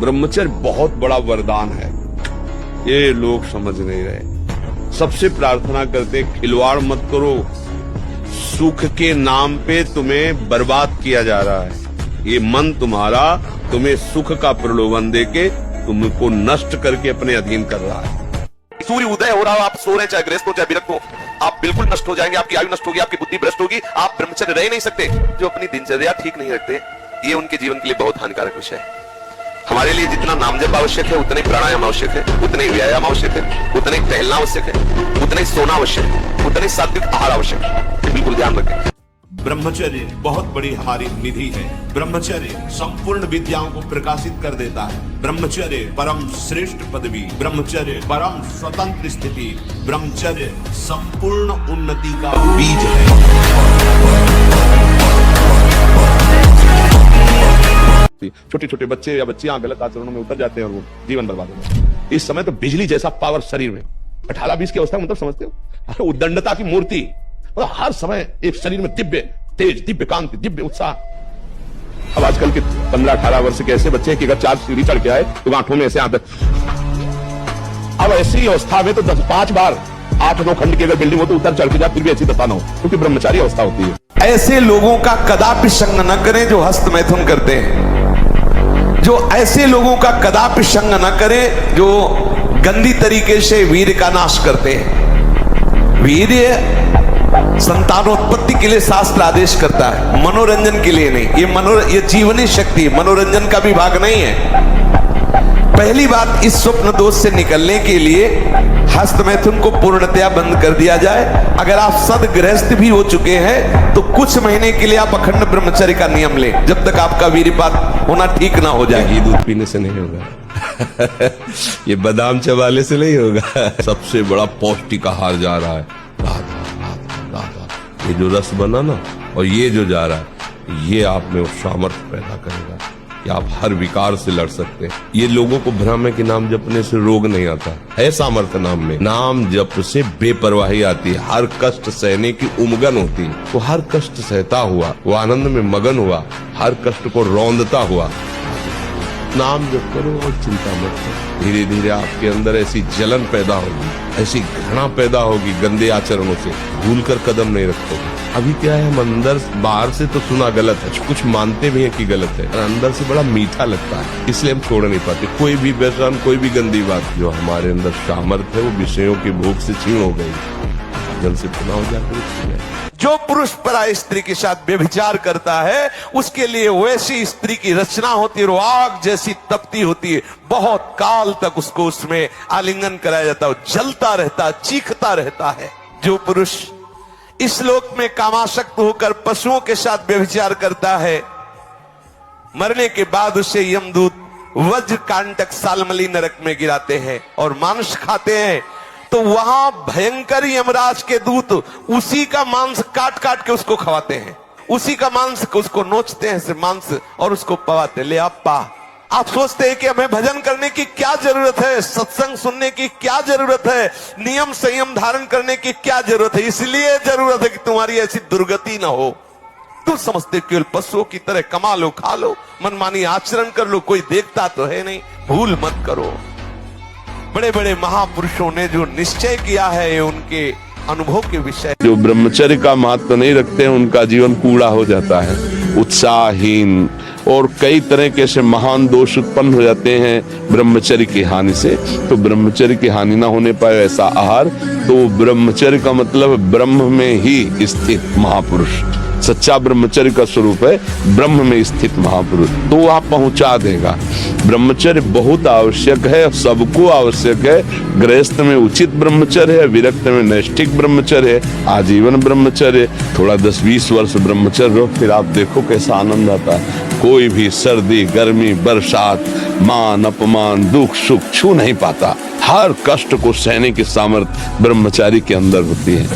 ब्रह्मचर्य बहुत बड़ा वरदान है, ये लोग समझ नहीं रहे। सबसे प्रार्थना करते खिलवाड़ मत करो, सुख के नाम पे तुम्हें बर्बाद किया जा रहा है। ये मन तुम्हारा तुम्हें सुख का प्रलोभन देके तुमको नष्ट करके अपने अधीन कर रहा है। सूर्य उदय हो रहा हो, आप सो रहे चाहे गृहस्थ हो चाहे विरक्त हो, आप बिल्कुल नष्ट हो जाएंगे, आपकी आयु नष्ट होगी, आपकी बुद्धि भ्रष्ट होगी, आप ब्रह्मचर्य रह नहीं सकते। जो अपनी दिनचर्या ठीक नहीं रखते, ये उनके जीवन के लिए बहुत हानिकारक विषय है। हमारे लिए जितना नाम जप आवश्यक है, उतना ही प्राणायाम आवश्यक है, उतना ही व्यायाम आवश्यक है, उतना ही टहलना आवश्यक है, उतना ही सोना आवश्यक है, उतना ही सात्विक आहार आवश्यक है। बिल्कुल ध्यान रखें। ब्रह्मचर्य बहुत बड़ी हमारी निधि है। ब्रह्मचर्य संपूर्ण विद्याओं को प्रकाशित कर देता है। ब्रह्मचर्य परम श्रेष्ठ पदवी, ब्रह्मचर्य परम स्वतंत्र स्थिति, ब्रह्मचर्य संपूर्ण उन्नति का बीज है। छोटे छोटे बच्चे या बच्चियां गलत आचरणों में उतर जाते हैं और वो जीवन बर्बाद हो जाता है। इस समय तो बिजली जैसा पावर शरीर में 18-20 की अवस्था में, मतलब समझते हो, उद्दंडता की मूर्ति, मतलब हर समय एक शरीर में दिव्य तेज, दिव्य कांति, दिव्य उत्साह। अब आजकल के 15-18 वर्ष के ऐसे बच्चे हैं कि अगर 4 सीढ़ी चढ़ के आए तो गांठों में ऐसे आदत। अब ऐसी अवस्था में तो 5 बार 8-9 खंड की अगर बिल्डिंग हो तो उतर चढ़ के जाए फिर भी ऐसी दशा न हो, क्योंकि ब्रह्मचारी अवस्था होती है। ऐसे लोगों का कदापि संग न करें जो हस्त मैथुन करते हैं। जो ऐसे लोगों का कदापि संग न करें जो गंदी तरीके से वीर का नाश करते हैं। वीर्य संतानोत्पत्ति के लिए शास्त्र आदेश करता है, मनोरंजन के लिए नहीं। ये जीवनी शक्ति, मनोरंजन का भी भाग नहीं है। पहली बात, इस स्वप्न दोष से निकलने के लिए हस्त मैथुन को पूर्णतया बंद कर दिया जाए। अगर आप सदगृहस्थ भी हो चुके हैं तो कुछ महीने के लिए आप अखंड ब्रह्मचर्य का नियम लें, जब तक आपका वीर्यपात होना ठीक ना हो जाए। ये दूध पीने से नहीं होगा ये बादाम चबाने से नहीं होगा। सबसे बड़ा पौष्टिक आहार जा रहा है, ये जो रस बना ना, और ये जो जा रहा है, ये आप में सामर्थ्य पैदा करेगा कि आप हर विकार से लड़ सकते हैं। ये लोगों को भ्रम है कि नाम जपने से रोग नहीं आता है। सामर्थ्य नाम में। नाम जप से बेपरवाही आती है, हर कष्ट सहने की उमगन होती है। वो हर कष्ट सहता हुआ, वो आनंद में मगन हुआ, हर कष्ट को रौंदता हुआ नाम जप करो और चिंता मत करो। धीरे धीरे आपके अंदर ऐसी जलन पैदा होगी, ऐसी घृणा पैदा होगी गंदे आचरणों से, भूलकर कदम नहीं रखोगे। अभी क्या है, हम अंदर बाहर से तो सुना गलत है, कुछ मानते भी हैं कि गलत है, और अंदर से बड़ा मीठा लगता है, इसलिए हम छोड़ नहीं पाते। कोई भी व्यसन, कोई भी गंदी बात, जो हमारे अंदर सामर्थ्य है वो विषयों की भूख से छीन हो गई, जल से पुनः हो जाकर। जो पुरुष पराई स्त्री के साथ व्यभिचार करता है उसके लिए वैसी स्त्री की रचना होती है, वो आग जैसी तपती होती है। बहुत काल तक उसको उसमें आलिंगन कराया जाता है, जलता रहता, चीखता रहता है। जो पुरुष इस लोक में कामासक्त होकर पशुओं के साथ व्यभिचार करता है, मरने के बाद उसे यमदूत वज्र कांटक सालमली नरक में गिराते हैं और मांस खाते हैं। तो वहां भयंकर यमराज के दूत उसी का मांस काट काट के उसको खवाते हैं, उसी का मांस उसको नोचते हैं मांस और उसको पवाते। ले आप सोचते हैं कि हमें भजन करने की क्या जरूरत है, सत्संग सुनने की क्या जरूरत है, नियम संयम धारण करने की क्या जरूरत है? इसलिए जरूरत है कि तुम्हारी ऐसी दुर्गति ना हो। तुम समझते केवल पशुओं की तरह कमा लो, खा लो, मनमानी आचरण कर लो, कोई देखता तो है नहीं। भूल मत करो। बड़े बड़े महापुरुषों ने जो निश्चय किया है, उनके अनुभव के विषय। जो ब्रह्मचर्य का महत्व नहीं रखते हैं उनका जीवन कूड़ा हो जाता है, उत्साहहीन, और कई तरह के ऐसे महान दोष उत्पन्न हो जाते हैं ब्रह्मचर्य की हानि से। तो ब्रह्मचर्य की हानि ना होने पाए ऐसा आहार, तो ब्रह्मचर्य का मतलब ब्रह्म में ही स्थित महापुरुष। सच्चा ब्रह्मचर्य का स्वरूप है ब्रह्म में स्थित महापुरुष, तो आप पहुंचा देगा। ब्रह्मचर्य बहुत आवश्यक है, सबको आवश्यक है। गृहस्थ में उचित ब्रह्मचर्य है, विरक्त में नैष्ठिक ब्रह्मचर्य है, आजीवन ब्रह्मचर्य। थोड़ा 10-20 वर्ष ब्रह्मचर्य रहो, फिर आप देखो कैसा आनंद आता है। कोई भी सर्दी, गर्मी, बरसात, मान अपमान, दुख सुख छू नहीं पाता। हर कष्ट को सहने की सामर्थ्य ब्रह्मचारी के अंदर होती है।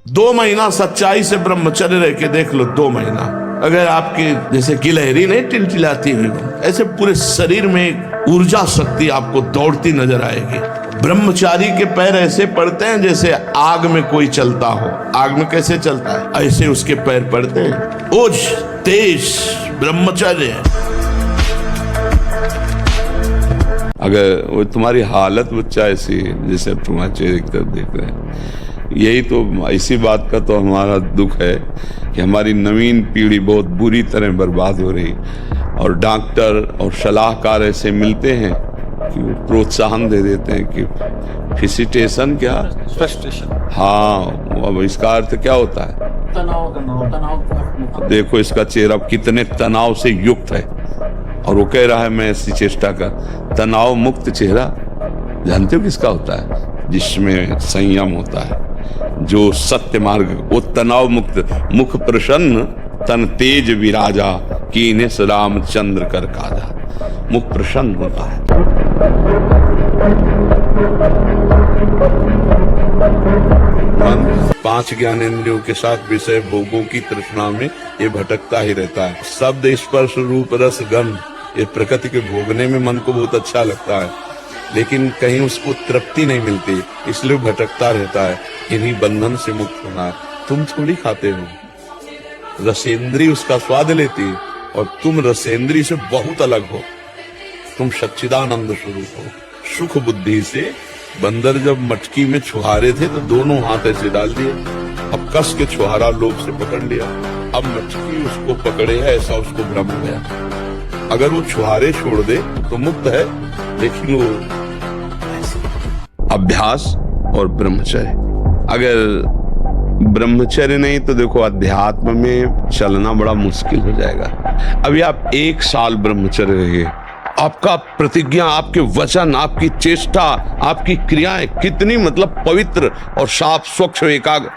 2 महीना सच्चाई से ब्रह्मचर्य रह के देख लो। 2 महीना अगर आपकी जैसे गिलहरी नहीं टिलटिलाती हुई, ऐसे पूरे शरीर में ऊर्जा शक्ति आपको दौड़ती नजर आएगी। ब्रह्मचारी के पैर ऐसे पड़ते हैं जैसे आग में कोई चलता हो। आग में कैसे चलता है, ऐसे उसके पैर पड़ते हैं। ओज तेज ब्रह्मचर्य। अगर वो तुम्हारी हालत बच्चा ऐसी जैसे अब तुम्हारे चेहरे की तरफ देख रहे हैं, यही तो इसी बात का तो हमारा दुख है कि हमारी नवीन पीढ़ी बहुत बुरी तरह बर्बाद हो रही, और डॉक्टर और सलाहकार ऐसे मिलते हैं कि वो प्रोत्साहन दे देते हैं कि फिसिटेशन क्या, हाँ, अब इसका अर्थ क्या होता है, देखो इसका चेहरा कितने तनाव से युक्त है, और वो कह रहा है मैं ऐसी चेष्टा कर। तनाव मुक्त चेहरा जानते हो किसका होता है, जिसमें संयम होता है, जो सत्य मार्ग, वो तनाव मुक्त। मुख प्रसन्न तन तेज विराजा, कीने रामचंद्र कर काजा। मुख प्रसन्न होता है। मन 5 ज्ञानेंद्रियों के साथ विषय भोगों की तृष्णा में ये भटकता ही रहता है। शब्द स्पर्श रूप रस गंध, ये प्रकृति के भोगने में मन को बहुत अच्छा लगता है, लेकिन कहीं उसको तृप्ति नहीं मिलती, इसलिए भटकता रहता है। इन्हीं बंधन से मुक्त होना है। तुम थोड़ी खाते हो, रसेंद्री उसका स्वाद लेती है, और तुम रसेंद्री से बहुत अलग हो। तुम सच्चिदानंद स्वरूप हो। सुख बुद्धि से बंदर जब मटकी में छुहारे थे तो दोनों हाथ ऐसे डाल दिए, अब कस के छुहारा लोभ से पकड़ लिया, अब मटकी उसको पकड़े है, ऐसा उसको भ्रम हो गया। अगर वो छुहारे छोड़ दे तो मुक्त है, लेकिन वो अभ्यास और ब्रह्मचर्य, अगर ब्रह्मचर्य नहीं तो देखो अध्यात्म में चलना बड़ा मुश्किल हो जाएगा। अभी आप 1 साल ब्रह्मचर्य रहिए, आपका प्रतिज्ञा, आपके वचन, आपकी चेष्टा, आपकी क्रियाएं कितनी मतलब पवित्र और साफ स्वच्छ एकाग्र।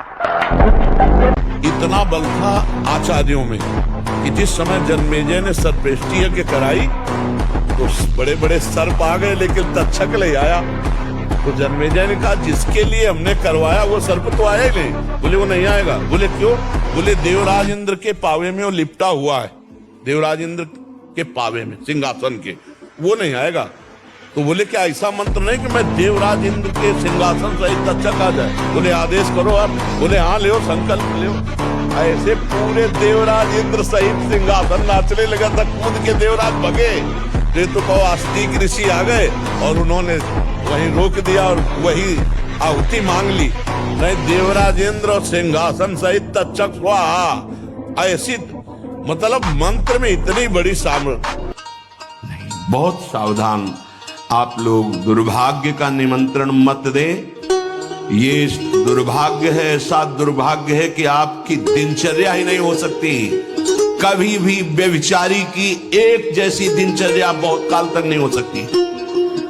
इतना बल था आचार्यों में कि जिस समय जन्मेजय ने सर्पेष्टि यज्ञ कराई तो बड़े बड़े सर्प आ गए, लेकिन तक्षक ले आया। तो जन्मेजय ने कहा जिसके लिए हमने करवाया वो सर्प तो आया ही नहीं। बोले वो नहीं आएगा। बोले क्यों? बोले देवराज इंद्र के पावे में वो लिपटा हुआ है, देवराज इंद्र के पावे में, सिंहासन के, वो नहीं आएगा। तो बोले क्या ऐसा मंत्र नहीं कि मैं देवराज इंद्र के सिंहासन सहित तक्षक आ जाए? बोले आदेश करो आप। बोले हाँ ले, संकल्प ले। ऐसे पूरे देवराज इंद्र सहित सिंहासन नाचने लगा था, कूद के देवराज भगे। तो कहो आस्तिक ऋषि आ गए और उन्होंने वहीं रोक दिया और वही आहुति मांग ली। नहीं, देवराज इंद्र और सिंहासन सहित तक्षक स्वाहा, ऐसी मतलब मंत्र में इतनी बड़ी सामर्थ्य। बहुत सावधान आप लोग, दुर्भाग्य का निमंत्रण मत दें। ये दुर्भाग्य है, ऐसा दुर्भाग्य है कि आपकी दिनचर्या ही नहीं हो सकती। कभी भी व्यभिचारी की एक जैसी दिनचर्या बहुत काल तक नहीं हो सकती।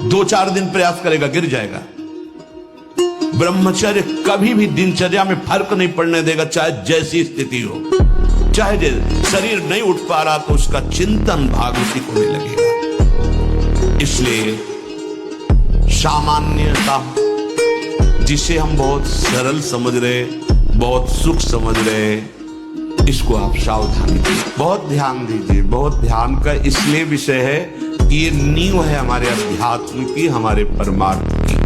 2-4 दिन प्रयास करेगा, गिर जाएगा। ब्रह्मचर्य कभी भी दिनचर्या में फर्क नहीं पड़ने देगा, चाहे जैसी स्थिति हो। चाहे शरीर नहीं उठ पा रहा तो उसका चिंतन भाग उसी को नहीं लगेगा। इसलिए सामान्यता, जिसे हम बहुत सरल समझ रहे, बहुत सुख समझ रहे, इसको आप सावधानी, बहुत ध्यान दीजिए। बहुत ध्यान का इसलिए विषय है कि ये नींव है हमारे अध्यात्म की, हमारे परमार्थ की।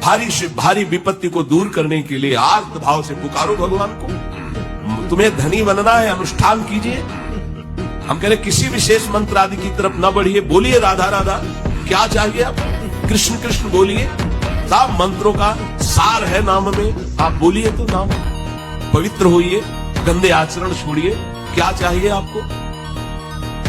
भारी से भारी विपत्ति को दूर करने के लिए आर्त भाव से पुकारो भगवान को। तुम्हें धनी बनना है, अनुष्ठान कीजिए। हम कह रहे किसी विशेष मंत्र आदि की तरफ न बढ़िए, बोलिए राधा राधा। क्या चाहिए आप? कृष्ण कृष्ण बोलिए। सब मंत्रों का सार है नाम में, आप बोलिए तो नाम। पवित्र होइए, गंदे आचरण छोड़िए। क्या चाहिए आपको?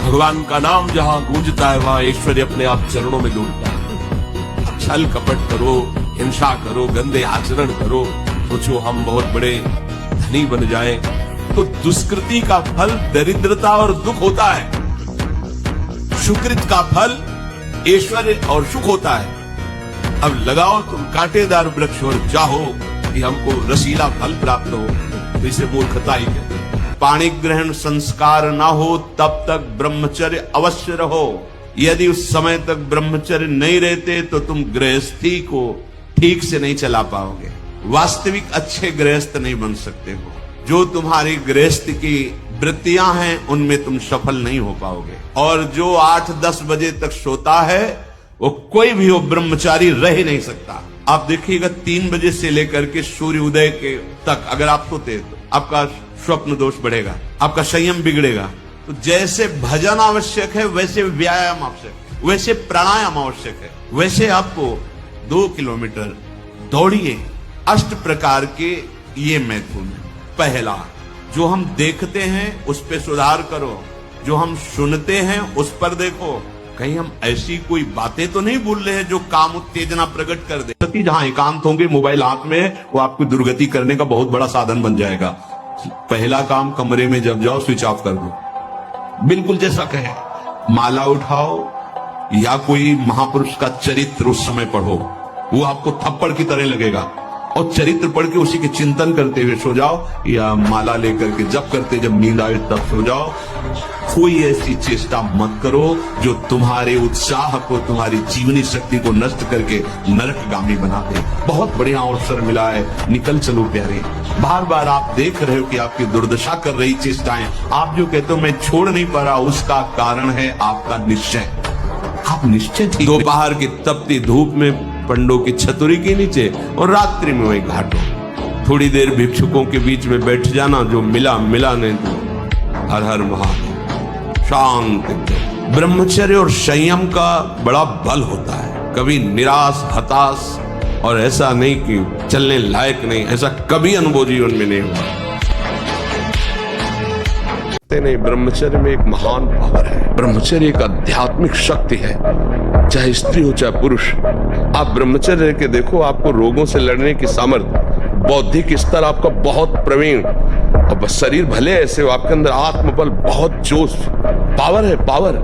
भगवान का नाम जहां गूंजता है वहां ऐश्वर्य अपने आप चरणों में लौटता है। छल कपट करो, हिंसा करो, गंदे आचरण करो, सोचो हम बहुत बड़े धनी बन जाएं, तो दुष्कृति का फल दरिद्रता और दुख होता है। सुकृत का फल ऐश्वर्य और सुख होता है। अब लगाओ तुम कांटेदार वृक्ष और चाहो कि हमको रसीला फल प्राप्त हो, तो इसे मूर्खता ही कहते हैं। पाणी ग्रहण संस्कार ना हो तब तक ब्रह्मचर्य अवश्य रहो। यदि उस समय तक ब्रह्मचर्य नहीं रहते तो तुम गृहस्थी को ठीक से नहीं चला पाओगे, वास्तविक अच्छे गृहस्थ नहीं बन सकते हो। जो तुम्हारी गृहस्थ की वृत्तियां हैं उनमें तुम सफल नहीं हो पाओगे। और जो 8-10 बजे तक सोता है वो कोई भी हो ब्रह्मचारी रह ही नहीं सकता। आप देखिएगा 3 बजे से लेकर के सूर्य उदय के तक अगर आप सोते तो आपका स्वप्न दोष बढ़ेगा, आपका संयम बिगड़ेगा। तो जैसे भजन आवश्यक है वैसे व्यायाम आवश्यक है, वैसे प्राणायाम आवश्यक है, वैसे आपको 2 किलोमीटर दौड़िए। 8 प्रकार के ये महत्वपूर्ण है। पहला, जो हम देखते हैं उस पर सुधार करो, जो हम सुनते हैं उस पर देखो। कहीं हम ऐसी कोई बातें तो नहीं बोल रहे हैं जो काम उत्तेजना प्रकट कर दे। जहां एकांत होंगे, मोबाइल हाथ में है, वो आपको दुर्गति करने का बहुत बड़ा साधन बन जाएगा। पहला काम, कमरे में जब जाओ स्विच ऑफ कर दो। बिल्कुल जैसा कहे, माला उठाओ या कोई महापुरुष का चरित्र उस समय पढ़ो, वो आपको थप्पड़ की तरह लगेगा। और चरित्र पढ़ के उसी के चिंतन करते हुए सो जाओ, या माला लेकर के जब करते जब नींद आए तब सो जाओ। कोई ऐसी चेष्टा मत करो जो तुम्हारे उत्साह को, तुम्हारी जीवनी शक्ति को नष्ट करके नरकगामी बना दे। बहुत बढ़िया अवसर मिला है, निकल चलो प्यारे। बार बार आप देख रहे हो कि आपकी दुर्दशा कर रही चेष्टाएं, आप जो कहते हो मैं छोड़ नहीं पा रहा, उसका कारण है आपका निश्चय। आप निश्चय ठीक। दोपहर की तपती धूप में पंडों की छतरी के नीचे और रात्रि में वही घाटों, थोड़ी देर भिक्षुकों के बीच में बैठ जाना, जो मिला मिला नहीं तो हर हर महादेव। शांति। ब्रह्मचर्य और संयम का बड़ा बल होता है। कभी निराश, हताश और ऐसा नहीं कि चलने लायक नहीं, ऐसा कभी अनुभव जीवन में नहीं हुआ। नहीं, ब्रह्मचर्य में एक महान पावर है। ब्रह्मचर्य एक आध्यात्मिक शक्ति है, चाहे स्त्री हो चाहे पुरुष। आप ब्रह्मचर्य के देखो, आपको रोगों से लड़ने की सामर्थ्य, बौद्धिक स्तर आपका बहुत प्रवीण, और शरीर भले ऐसे हो, आपके अंदर आत्मबल, बहुत जोश, पावर है, पावर।